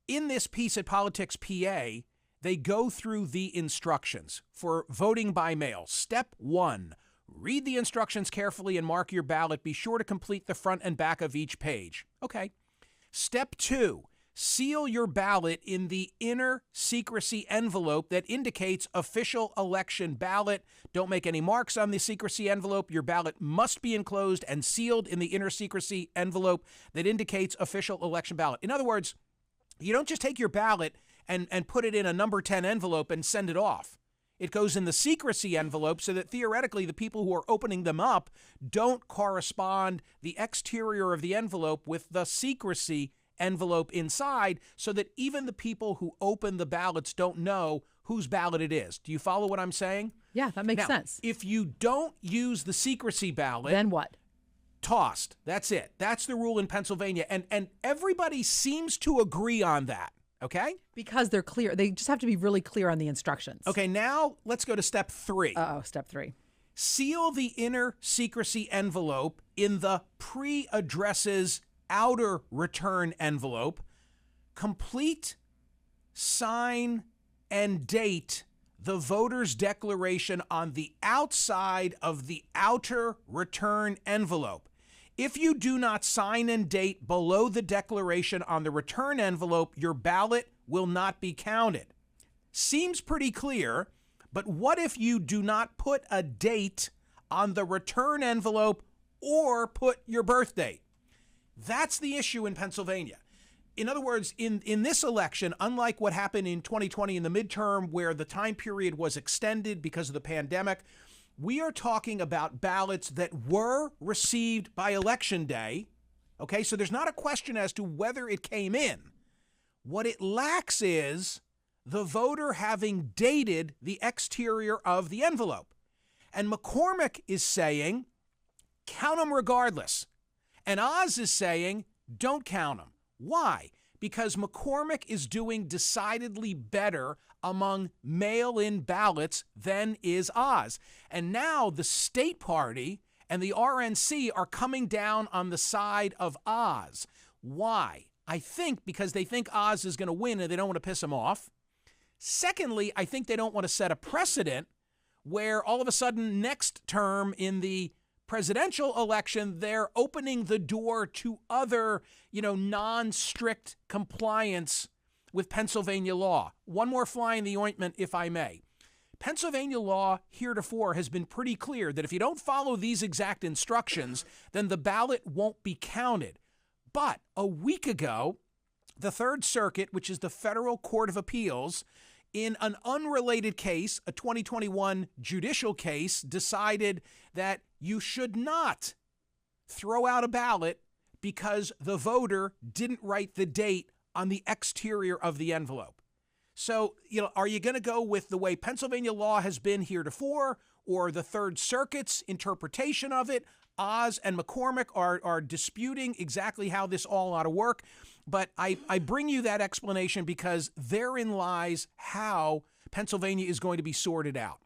In this piece at Politics PA, they go through the instructions for voting by mail. Step 1, read the instructions carefully and mark your ballot. Be sure to complete the front and back of each page. Okay. Step 2, seal your ballot in the inner secrecy envelope that indicates official election ballot. Don't make any marks on the secrecy envelope. Your ballot must be enclosed and sealed in the inner secrecy envelope that indicates official election ballot. In other words, you don't just take your ballot and put it in a number 10 envelope and send it off. It goes in the secrecy envelope so that theoretically the people who are opening them up don't correspond the exterior of the envelope with the secrecy envelope inside, so that even the people who open the ballots don't know whose ballot it is. Do you follow what I'm saying? Yeah, that makes sense. If you don't use the secrecy ballot, then what? Tossed. That's it. That's the rule in Pennsylvania. And everybody seems to agree on that. Okay? Because they're clear. They just have to be really clear on the instructions. Okay, now let's go to step 3. Step 3. Seal the inner secrecy envelope in the pre-addresses outer return envelope. Complete, sign, and date the voter's declaration on the outside of the outer return envelope. If you do not sign and date below the declaration on the return envelope, your ballot will not be counted. Seems pretty clear, but what if you do not put a date on the return envelope or put your birth date? That's the issue in Pennsylvania. In other words, in this election, unlike what happened in 2020 in the midterm, where the time period was extended because of the pandemic, we are talking about ballots that were received by Election Day. Okay, so there's not a question as to whether it came in. What it lacks is the voter having dated the exterior of the envelope. And McCormick is saying, count them regardless. And Oz is saying, don't count them. Why? Because McCormick is doing decidedly better among mail-in ballots than is Oz. And now the state party and the RNC are coming down on the side of Oz. Why? I think because they think Oz is going to win and they don't want to piss him off. Secondly, I think they don't want to set a precedent where all of a sudden next term in the presidential election, they're opening the door to other, non-strict compliance with Pennsylvania law. One more fly in the ointment, if I may. Pennsylvania law heretofore has been pretty clear that if you don't follow these exact instructions, then the ballot won't be counted. But a week ago, the Third Circuit, which is the Federal Court of Appeals, in an unrelated case, a 2021 judicial case, decided that you should not throw out a ballot because the voter didn't write the date on the exterior of the envelope. So, are you going to go with the way Pennsylvania law has been heretofore or the Third Circuit's interpretation of it? Oz and McCormick are disputing exactly how this all ought to work. But I bring you that explanation because therein lies how Pennsylvania is going to be sorted out.